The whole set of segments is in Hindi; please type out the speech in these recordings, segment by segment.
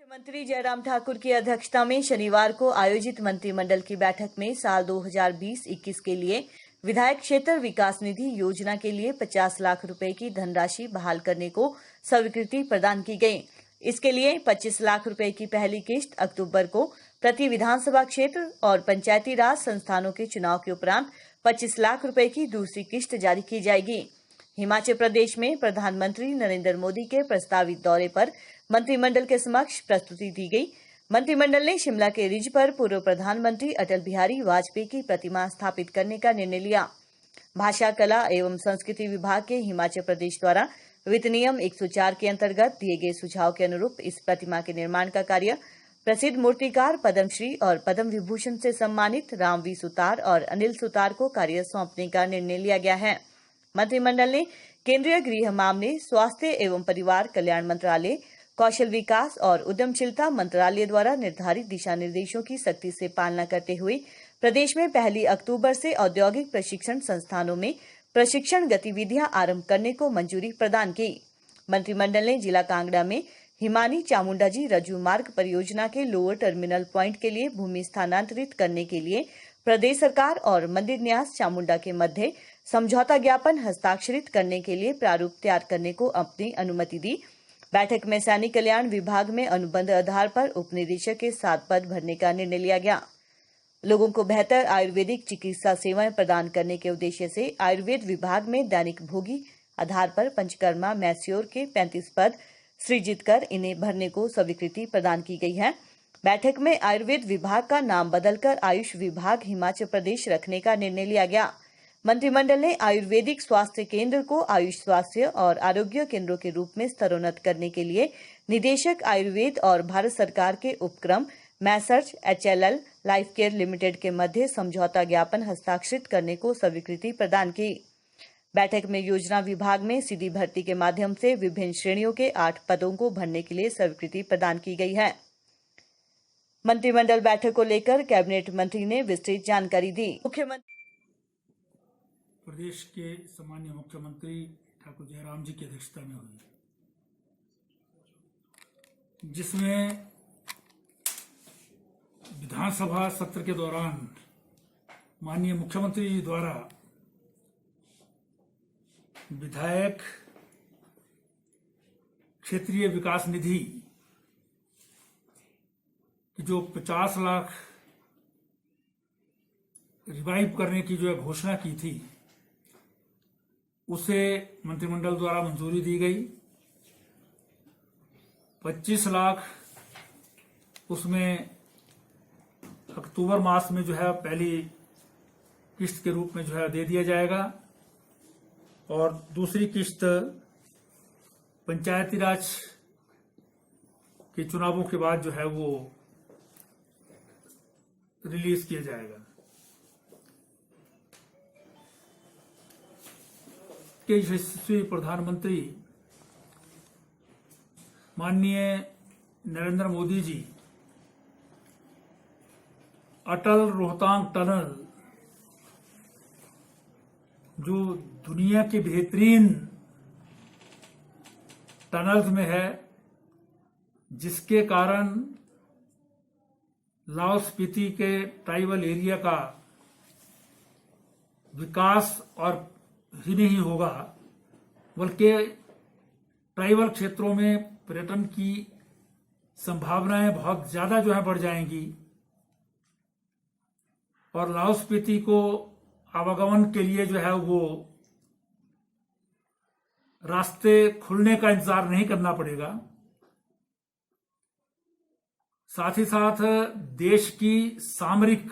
मुख्यमंत्री जयराम ठाकुर की अध्यक्षता में शनिवार को आयोजित मंत्रिमंडल की बैठक में साल 2020-21 के लिए विधायक क्षेत्र विकास निधि योजना के लिए 50 लाख रुपए की धनराशि बहाल करने को स्वीकृति प्रदान की गई। इसके लिए 25 लाख रुपए की पहली किश्त अक्टूबर को प्रति विधानसभा क्षेत्र और पंचायती राज संस्थानों के चुनाव के उपरांत 25 लाख रुपए की दूसरी किश्त जारी की जाएगी। हिमाचल प्रदेश में प्रधानमंत्री नरेंद्र मोदी के प्रस्तावित दौरे पर मंत्रिमंडल के समक्ष प्रस्तुति दी गई। मंत्रिमंडल ने शिमला के रिज पर पूर्व प्रधानमंत्री अटल बिहारी वाजपेयी की प्रतिमा स्थापित करने का निर्णय लिया। भाषा, कला एवं संस्कृति विभाग के हिमाचल प्रदेश द्वारा वित्त नियम 104 के अंतर्गत दिए गए सुझाव के अनुरूप इस प्रतिमा के निर्माण का कार्य प्रसिद्ध मूर्तिकार पद्मश्री और पद्म विभूषण से सम्मानित रामवी सुतार और अनिल सुतार को कार्य सौंपने का निर्णय लिया गया है। मंत्रिमंडल ने केंद्रीय गृह मामले, स्वास्थ्य एवं परिवार कल्याण मंत्रालय, कौशल विकास और उद्यमशीलता मंत्रालय द्वारा निर्धारित दिशा निर्देशों की सख्ती से पालना करते हुए प्रदेश में 1 अक्टूबर से औद्योगिक प्रशिक्षण संस्थानों में प्रशिक्षण गतिविधियां आरंभ करने को मंजूरी प्रदान की। मंत्रिमंडल ने जिला कांगड़ा में हिमानी चामुंडा जी रज्जू मार्ग परियोजना के लोअर टर्मिनल प्वाइंट के लिए भूमि स्थानांतरित करने के लिए प्रदेश सरकार और मंदिर न्यास चामुंडा के मध्य समझौता ज्ञापन हस्ताक्षरित करने के लिए प्रारूप तैयार करने को अपनी अनुमति दी। बैठक में सैनिक कल्याण विभाग में अनुबंध आधार पर उपनिदेशक के 7 पद भरने का निर्णय लिया गया। लोगों को बेहतर आयुर्वेदिक चिकित्सा सेवाएं प्रदान करने के उद्देश्य से आयुर्वेद विभाग में दैनिक भोगी आधार पर पंचकर्मा मैस्योर के 35 पद सृजित कर इन्हें भरने को स्वीकृति प्रदान की गई है। बैठक में आयुर्वेद विभाग का नाम बदलकर आयुष विभाग हिमाचल प्रदेश रखने का निर्णय लिया गया। मंत्रिमंडल ने आयुर्वेदिक स्वास्थ्य केंद्र को आयुष स्वास्थ्य और आरोग्य केंद्रों के रूप में स्तरोन्नत करने के लिए निदेशक आयुर्वेद और भारत सरकार के उपक्रम messrs HLL life care limited के मध्य समझौता ज्ञापन हस्ताक्षरित करने को स्वीकृति प्रदान की। बैठक में योजना विभाग में सीधी भर्ती के माध्यम से विभिन्न श्रेणियों के 8 पदों को भरने के लिए स्वीकृति प्रदान की गई है। मंत्रिमंडल बैठक को लेकर कैबिनेट मंत्री ने विस्तृत जानकारी दी। मुख्यमंत्री प्रदेश के सम्मानीय मुख्यमंत्री ठाकुर जयराम जी की अध्यक्षता में हुई, जिसमें विधानसभा सत्र के दौरान माननीय मुख्यमंत्री जी द्वारा विधायक क्षेत्रीय विकास निधि की जो 50 लाख रिवाइव करने की जो घोषणा की थी, उसे मंत्रिमंडल द्वारा मंजूरी दी गई। 25 लाख उसमें अक्टूबर मास में जो है पहली किस्त के रूप में जो है दे दिया जाएगा और दूसरी किस्त पंचायती राज के चुनावों के बाद जो है वो रिलीज किया जाएगा। के यशस्वी प्रधानमंत्री माननीय नरेंद्र मोदी जी अटल रोहतांग टनल, जो दुनिया के बेहतरीन टनल्स में है, जिसके कारण लाहौल स्पीति के ट्राइबल एरिया का विकास और ही नहीं होगा, बल्कि ट्राइबल क्षेत्रों में पर्यटन की संभावनाएं बहुत ज्यादा जो है बढ़ जाएंगी और लाहौल स्पीति को आवागमन के लिए जो है वो रास्ते खुलने का इंतजार नहीं करना पड़ेगा। साथ ही साथ देश की सामरिक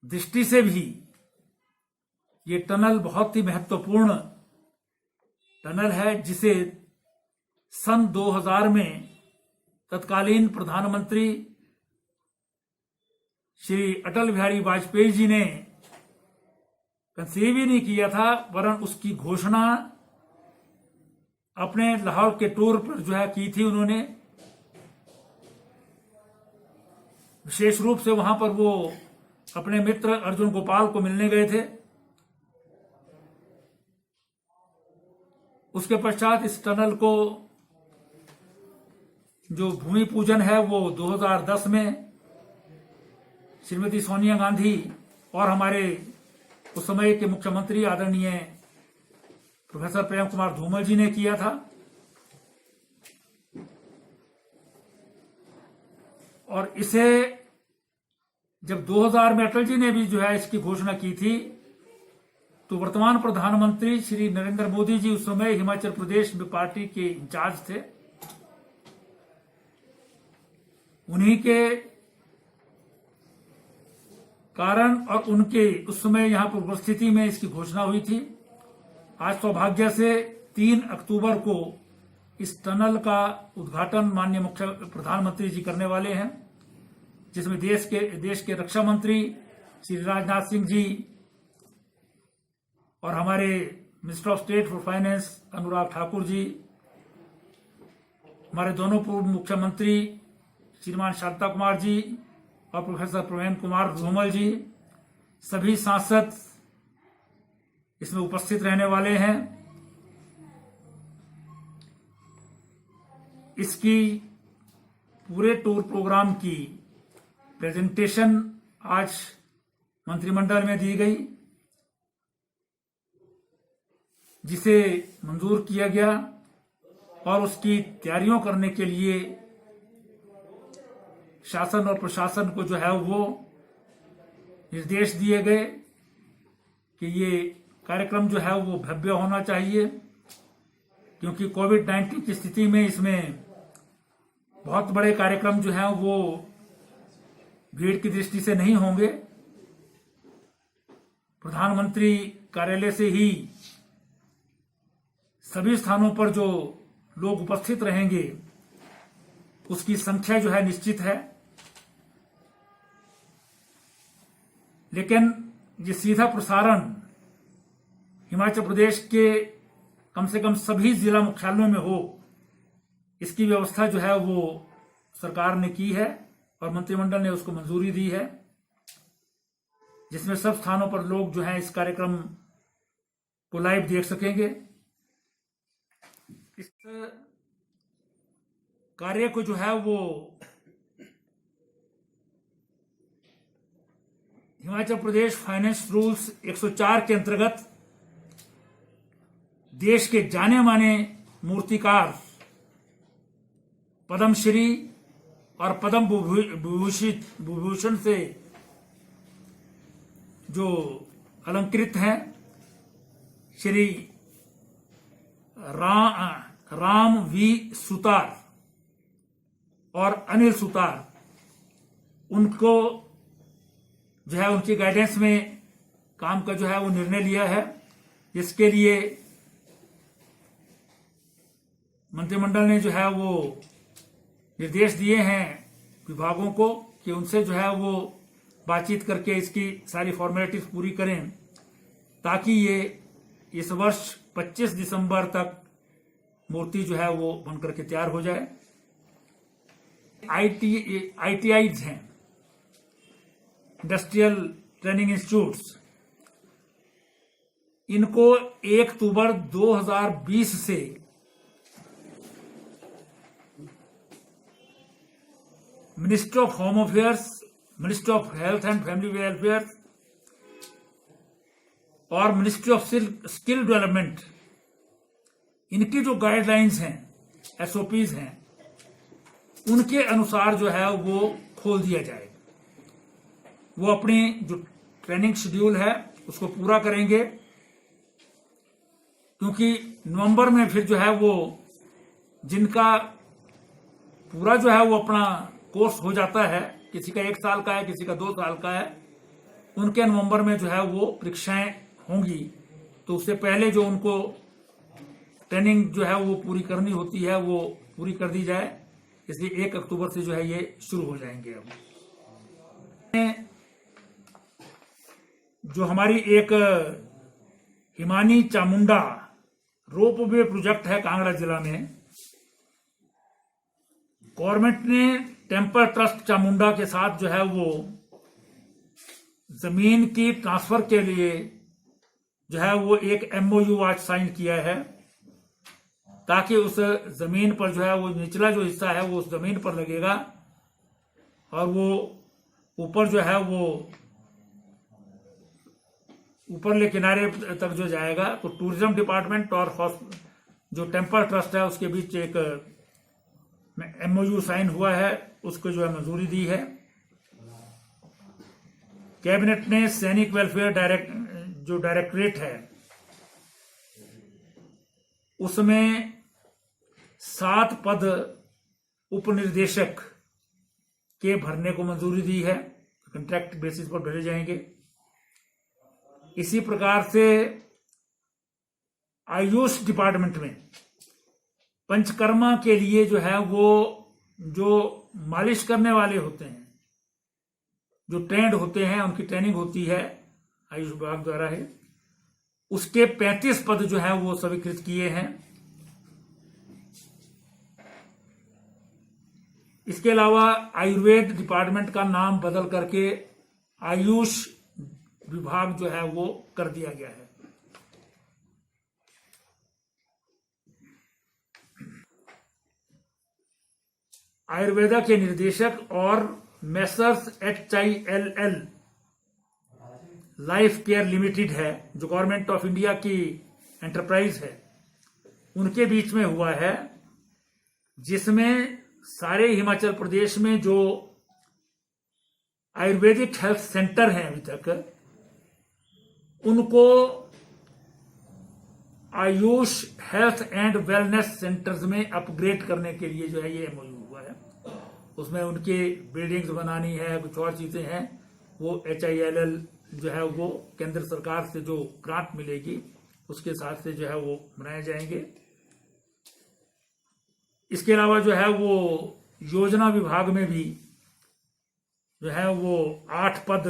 दृष्टि से भी ये टनल बहुत ही महत्वपूर्ण टनल है, जिसे सन 2000 में तत्कालीन प्रधानमंत्री श्री अटल बिहारी वाजपेयी जी ने कंसीव ही नहीं किया था, वरन उसकी घोषणा अपने लाहौर के टूर पर जो है की थी उन्होंने। विशेष रूप से वहां पर वो अपने मित्र अर्जुन गोपाल को मिलने गए थे। उसके पश्चात इस टनल को जो भूमि पूजन है वो 2010 में श्रीमती सोनिया गांधी और हमारे उस समय के मुख्यमंत्री आदरणीय प्रोफेसर प्रेम कुमार धूमल जी ने किया था। और इसे जब 2000 में अटल जी ने भी जो है इसकी घोषणा की थी, तो वर्तमान प्रधानमंत्री श्री नरेंद्र मोदी जी उस समय हिमाचल प्रदेश में पार्टी के इंचार्ज थे। उन्हीं के कारण और उनके उस समय यहां पर उपस्थिति में इसकी घोषणा हुई थी। आज सौभाग्य से 3 अक्टूबर को इस टनल का उद्घाटन माननीय मुख्य प्रधानमंत्री जी करने वाले हैं, जिसमें देश के रक्षा मंत्री श्री राजनाथ सिंह जी और हमारे minister of state for finance Anurag Thakur ji, हमारे दोनों पूर्व मुख्यमंत्री श्रीमान शांता कुमार जी और प्रोफेसर प्रेम कुमार धूमल जी, सभी सांसद इसमें उपस्थित रहने वाले हैं। इसकी पूरे टूर प्रोग्राम की प्रेजेंटेशन आज मंत्रिमंडल में दी गई, जिसे मंजूर किया गया और उसकी तैयारियों करने के लिए शासन और प्रशासन को जो है वो निर्देश दिए गए कि ये कार्यक्रम जो है वो भव्य होना चाहिए, क्योंकि कोविड-19 की स्थिति में इसमें बहुत बड़े कार्यक्रम जो हैं वो भीड़ की दृष्टि से नहीं होंगे। प्रधानमंत्री कार्यालय से ही सभी स्थानों पर जो लोग उपस्थित रहेंगे उसकी संख्या जो है निश्चित है, लेकिन ये सीधा प्रसारण हिमाचल प्रदेश के कम से कम सभी जिला मुख्यालयों में हो, इसकी व्यवस्था जो है वो सरकार ने की है और मंत्रिमंडल ने उसको मंजूरी दी है, जिसमें सब स्थानों पर लोग जो है इस कार्यक्रम को लाइव देख सकेंगे। इस कार्य को जो है वो हिमाचल प्रदेश फाइनेंस रूल्स 104 के अंतर्गत देश के जाने माने मूर्तिकार पद्मश्री और पद्म विभूषण से जो अलंकृत हैं, श्री राम वी सुतार और अनिल सुतार, उनको जो है उनकी गाइडेंस में काम का जो है वो निर्णय लिया है, जिसके लिए मंत्रिमंडल ने जो है वो निर्देश दिए हैं विभागों को कि उनसे जो है वो बातचीत करके इसकी सारी फॉर्मेलिटीज पूरी करें, ताकि ये इस वर्ष 25 दिसंबर तक मूर्ति जो है वो बनकर के तैयार हो जाए। ITIs हैं, इंडस्ट्रियल ट्रेनिंग इंस्टीट्यूट्स, इनको 1 अक्टूबर 2020 से ministry of home affairs, ministry of health and family welfare और मिनिस्ट्री ऑफ स्किल डेवलपमेंट, इनकी जो गाइडलाइंस हैं, SOPs हैं, उनके अनुसार जो है वो खोल दिया जाएगा। वो अपनी जो ट्रेनिंग शेड्यूल है उसको पूरा करेंगे, क्योंकि नवंबर में फिर जो है वो जिनका पूरा जो है वो अपना कोर्स हो जाता है, किसी का 1 साल का है, किसी का 2 साल का है, उनके नवंबर में जो है वो परीक्षाएं होंगी। तो उससे पहले जो उनको ट्रेनिंग जो है वो पूरी करनी होती है वो पूरी कर दी जाए, इसलिए 1 अक्टूबर से जो है ये शुरू हो जाएंगे। अब जो हमारी एक हिमानी चामुंडा रोपवे प्रोजेक्ट है कांगड़ा जिला में, गवर्नमेंट ने टेम्पल ट्रस्ट चामुंडा के साथ जो है वो जमीन की ट्रांसफर के लिए जो है वो एक MOU आज साइन किया है, ताकि उस जमीन पर जो है वो निचला जो हिस्सा है वो उस जमीन पर लगेगा और वो ऊपर जो है वो ऊपरले किनारे तक जो जाएगा। तो टूरिज्म डिपार्टमेंट और जो टेम्पल ट्रस्ट है उसके बीच एक MOU साइन हुआ है, उसको जो है मंजूरी दी है। कैबिनेट ने सैनिक वेलफेयर डायरेक्टरेट है उसमें 7 पद उपनिर्देशक के भरने को मंजूरी दी है, कॉन्ट्रैक्ट बेसिस पर भरे जाएंगे। इसी प्रकार से आयुष डिपार्टमेंट में पंचकर्मा के लिए जो है वो जो मालिश करने वाले होते हैं, जो ट्रेंड होते हैं, उनकी ट्रेनिंग होती है आयुष विभाग द्वारा है, उसके 35 पद जो है वो स्वीकृत किए हैं। इसके अलावा आयुर्वेद डिपार्टमेंट का नाम बदल करके आयुष विभाग जो है वो कर दिया गया है। आयुर्वेदा के निर्देशक और messrs HILL life care limited है, जो गवर्नमेंट ऑफ इंडिया की एंटरप्राइज है, उनके बीच में हुआ है, जिसमें सारे हिमाचल प्रदेश में जो आयुर्वेदिक हेल्थ सेंटर हैं अभी तक, उनको Ayush health and wellness centres में अपग्रेड करने के लिए जो है ये MOU हुआ है। उसमें उनके बिल्डिंग्स बनानी है, कुछ और चीजें हैं, वो HILL जो है वो केंद्र सरकार से जो ग्रांट मिलेगी उसके साथ से जो है वो बनाए जाएंगे। इसके अलावा जो है वो योजना विभाग में भी जो है वो 8 पद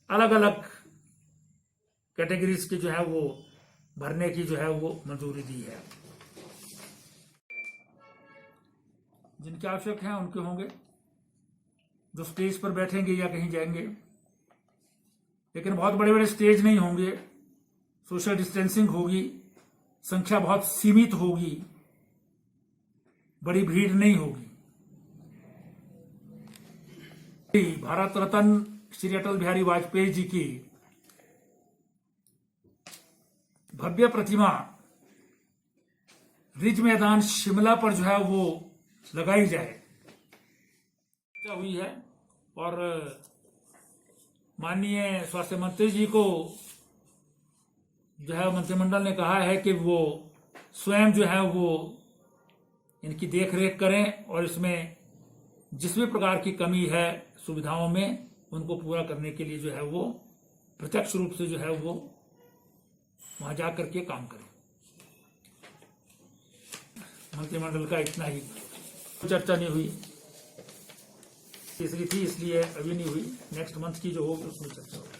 अलग अलग कैटेगरीज के जो है वो भरने की जो है वो मंजूरी दी है। जिनके आवश्यक हैं उनके होंगे, जो स्टेज पर बैठेंगे या कहीं जाएंगे, लेकिन बहुत बड़े बड़े स्टेज नहीं होंगे, सोशल डिस्टेंसिंग होगी, संख्या बहुत सीमित होगी, बड़ी भीड़ नहीं होगी। भारत रत्न श्री अटल बिहारी वाजपेयी जी की भव्य प्रतिमा रिज मैदान शिमला पर जो है वो लगाई जाए हुई है और माननीय स्वास्थ्य मंत्री जी को जो है मंत्रिमंडल ने कहा है कि वो स्वयं जो है वो इनकी देखरेख करें और इसमें जिस भी प्रकार की कमी है सुविधाओं में, उनको पूरा करने के लिए जो है वो प्रत्यक्ष रूप से जो है वो वहां जाकर के काम करें। मंत्रिमंडल का इतना ही चर्चा नहीं हुई, तीसरी थी इसलिए अभी नहीं हुई, नेक्स्ट मंथ की जो होगी उसमें चर्चा होगी।